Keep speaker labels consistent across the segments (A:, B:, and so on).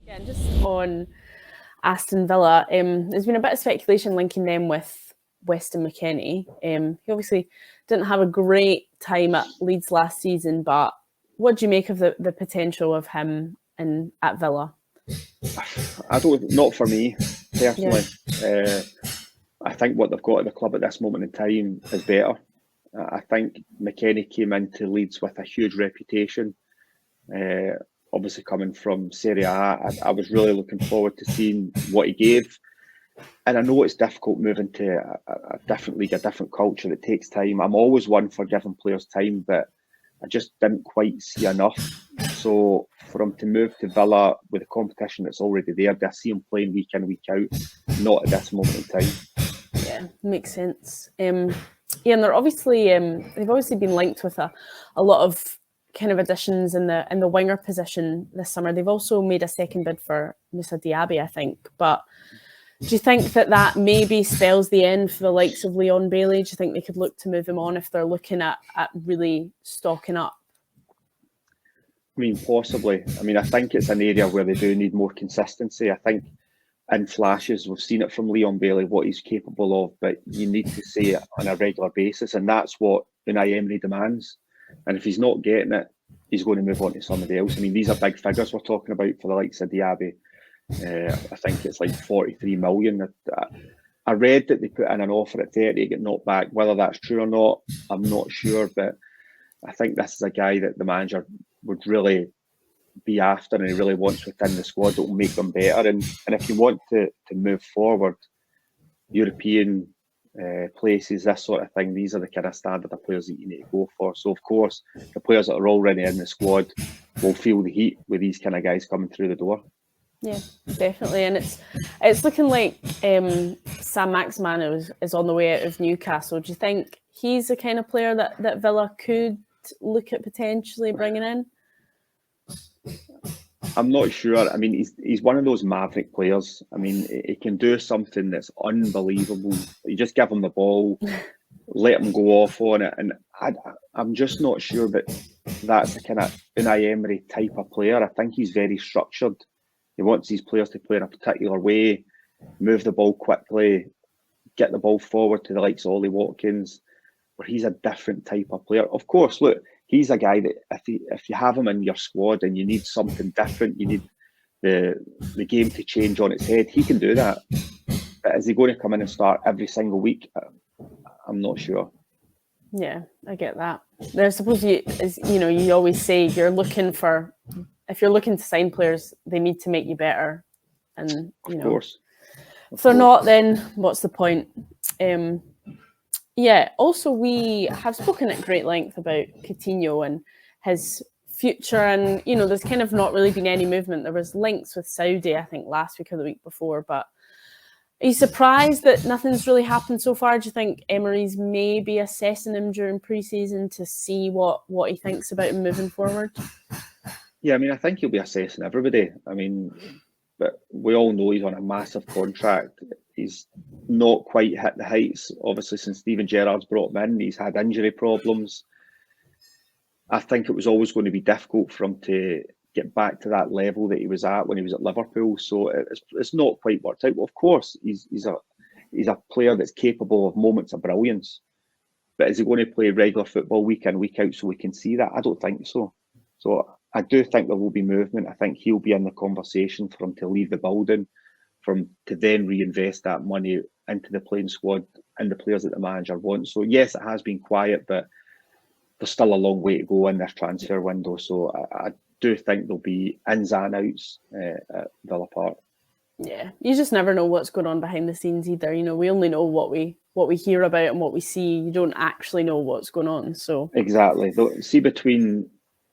A: Yeah, just on Aston Villa, there's been a bit of speculation linking them with Weston McKennie. He obviously didn't have a great time at Leeds last season, but what do you make of the potential of him at Villa?
B: Not for me personally. Yeah. I think what they've got at the club at this moment in time is better. I think McKennie came into Leeds with a huge reputation. Obviously coming from Serie A, I was really looking forward to seeing what he gave. And I know it's difficult moving to a different league, a different culture. It takes time. I'm always one for giving players time, but I just didn't quite see enough. So for him to move to Villa with the competition that's already there, I see him playing week in, week out, not at this moment in time.
A: Yeah, makes sense. And they're obviously they've obviously been linked with a lot of kind of additions in the winger position this summer. They've also made a second bid for Moussa Diaby, I think. But do you think that maybe spells the end for the likes of Leon Bailey? Do you think they could look to move him on if they're looking at really stocking up?
B: I mean, possibly. I mean, I think it's an area where they do need more consistency. I think in flashes, we've seen it from Leon Bailey, what he's capable of, but you need to see it on a regular basis. And that's what Unai Emery demands. And if he's not getting it, he's going to move on to somebody else. I mean, these are big figures we're talking about for the likes of Diaby. I think it's like 43 million. I read that they put in an offer at 30 to get knocked back. Whether that's true or not, I'm not sure. But I think this is a guy that the manager would really be after, and he really wants within the squad that will make them better. And if you want to move forward, European places, this sort of thing, these are the kind of standard of players that you need to go for. So of course, the players that are already in the squad will feel the heat with these kind of guys coming through the door.
A: Yeah, definitely. And it's looking like Saint-Maximin is on the way out of Newcastle. Do you think he's the kind of player that Villa could look at potentially bringing in?
B: I'm not sure. I mean, he's one of those maverick players. I mean, he can do something that's unbelievable. You just give him the ball, let him go off on it. And I'm just not sure that that's the kind of Unai Emery type of player. I think he's very structured. He wants these players to play in a particular way, move the ball quickly, get the ball forward to the likes of Ollie Watkins, where he's a different type of player. Of course, look, he's a guy that if you have him in your squad and you need something different, you need the game to change on its head, he can do that. But is he going to come in and start every single week? I'm not sure.
A: Yeah, I get that. I suppose you always say if you're looking to sign players, they need to make you better. And
B: of course.
A: If they're not, then what's the point? Yeah, also we have spoken at great length about Coutinho and his future, and there's kind of not really been any movement. There was links with Saudi, I think, last week or the week before, but are you surprised that nothing's really happened so far? Do you think Emery's maybe assessing him during pre-season to see what he thinks about him moving forward?
B: Yeah, I mean, I think he'll be assessing everybody. I mean, but we all know he's on a massive contract. He's not quite hit the heights, obviously, since Steven Gerrard's brought him in. He's had injury problems. I think it was always going to be difficult for him to get back to that level that he was at when he was at Liverpool. So it's not quite worked out. But of course, he's a player that's capable of moments of brilliance. But is he going to play regular football week in, week out so we can see that? I don't think so. So I do think there will be movement. I think he'll be in the conversation for him to leave the building, to then reinvest that money into the playing squad and the players that the manager wants. So yes, it has been quiet, but there's still a long way to go in this transfer window. So I do think there'll be ins and outs at Villa Park.
A: Yeah, you just never know what's going on behind the scenes either. We only know what we hear about and what we see. You don't actually know what's going on. So
B: exactly. See, between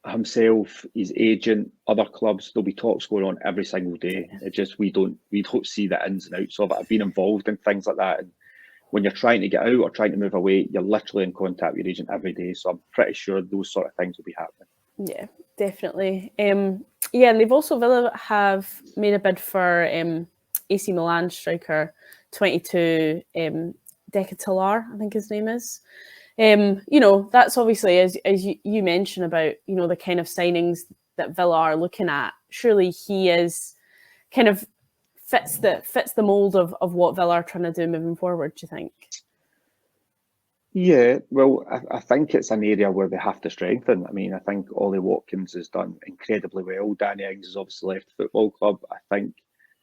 B: himself, his agent, other clubs, there'll be talks going on every single day. It just we don't see the ins and outs of it. I've been involved in things like that, and when you're trying to get out or trying to move away, you're literally in contact with your agent every day. So I'm pretty sure those sort of things will be happening.
A: Yeah, definitely. And they've also, Villa have made a bid for AC Milan striker 22, Decatelar, I think his name is. That's obviously, as you mentioned about, the kind of signings that Villa are looking at. Surely he is kind of fits the mould of what Villa are trying to do moving forward, do you think?
B: Yeah, well, I think it's an area where they have to strengthen. I mean, I think Ollie Watkins has done incredibly well. Danny Ings has obviously left the football club. I think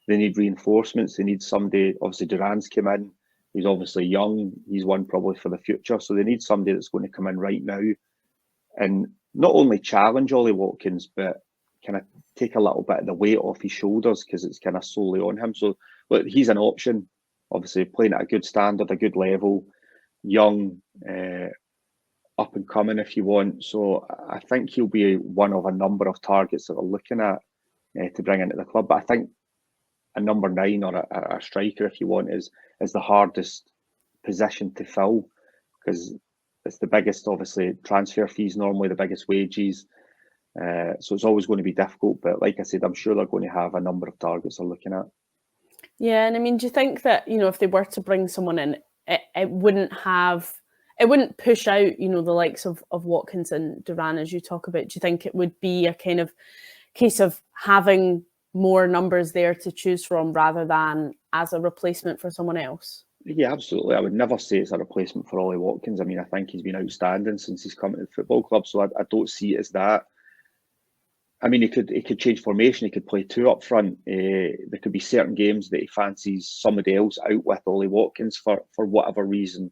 B: they need reinforcements. They need somebody. Obviously, Duran's come in. He's obviously young. He's one probably for the future. So they need somebody that's going to come in right now and not only challenge Ollie Watkins, but kind of take a little bit of the weight off his shoulders, because it's kind of solely on him. So look, he's an option. Obviously, playing at a good standard, a good level. Young, up and coming, if you want. So I think he'll be one of a number of targets that we're looking at to bring into the club. But I think a number 9 or a striker, if you want, is the hardest position to fill, because it's the biggest, obviously, transfer fees, normally the biggest wages. So it's always going to be difficult. But like I said, I'm sure they're going to have a number of targets they're looking at.
A: Yeah, and I mean, do you think that, if they were to bring someone in, it wouldn't push out, the likes of Watkins and Duran, as you talk about? Do you think it would be a kind of case of having more numbers there to choose from rather than as a replacement for someone else?
B: Yeah, absolutely. I would never say it's a replacement for Ollie Watkins. I mean, I think he's been outstanding since he's come to the football club, so I don't see it as that. I mean, he could change formation. He could play 2 up front. There could be certain games that he fancies somebody else out with Ollie Watkins for whatever reason.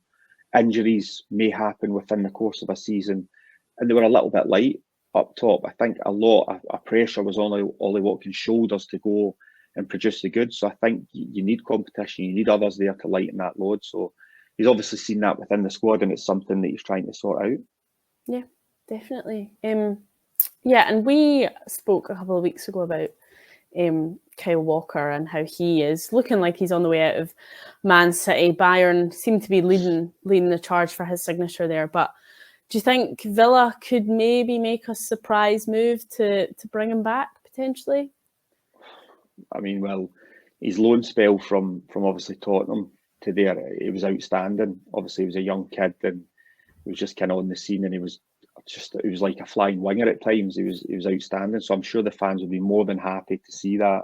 B: Injuries may happen within the course of a season, and they were a little bit light up top. I think a lot of pressure was on Ollie Watkins' shoulders to go and produce the goods. So I think you need competition. You need others there to lighten that load. So he's obviously seen that within the squad, and it's something that he's trying to sort out.
A: Yeah, definitely. Yeah, and we spoke a couple of weeks ago about Kyle Walker and how he is looking like he's on the way out of Man City. Bayern seem to be leading the charge for his signature there. But do you think Villa could maybe make a surprise move to bring him back potentially?
B: I mean, well, his loan spell from obviously Tottenham to there, it was outstanding. Obviously, he was a young kid and he was just kind of on the scene, and he was like a flying winger at times. He was outstanding. So I'm sure the fans would be more than happy to see that.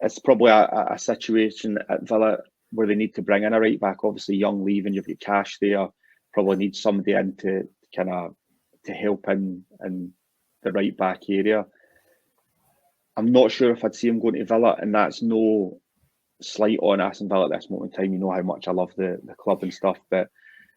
B: It's probably a situation at Villa where they need to bring in a right back. Obviously, Young leaving, you've got Cash there. Probably need somebody in to kind of to help in the right back area. I'm not sure if I'd see him going to Villa, and that's no slight on Aston Villa at this moment in time. You know how much I love the club and stuff, but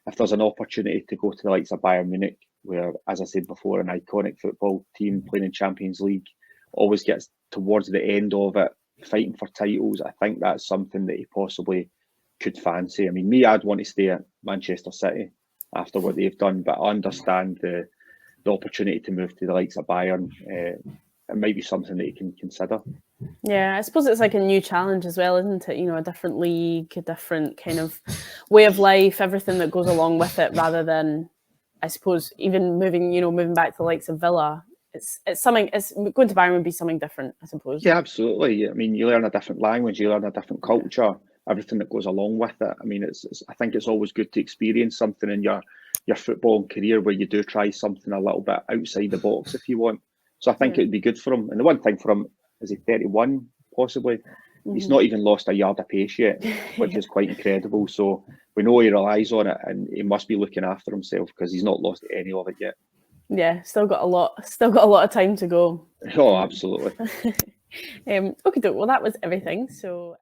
B: if there's an opportunity to go to the likes of Bayern Munich, where, as I said before, an iconic football team playing in Champions League, always gets towards the end of it, fighting for titles, I think that's something that he possibly could fancy. I mean, I'd want to stay at Manchester City after what they've done, but I understand the opportunity to move to the likes of Bayern. It might be something that you can consider.
A: Yeah, I suppose it's like a new challenge as well, isn't it? A different league, a different kind of way of life, everything that goes along with it, rather than, I suppose, even moving back to the likes of Villa. It's something. It's going to Bayern would be something different, I suppose.
B: Yeah, absolutely. I mean, you learn a different language, you learn a different culture, everything that goes along with it. I mean, I think it's always good to experience something in your football career where you do try something a little bit outside the box, if you want. So I think it would be good for him. And the one thing for him is he's 31, possibly. Mm-hmm. He's not even lost a yard of pace yet, which is quite incredible. So we know he relies on it, and he must be looking after himself because he's not lost any of it yet.
A: Yeah, still got a lot of time to go.
B: Oh, absolutely.
A: Okay, well, that was everything. So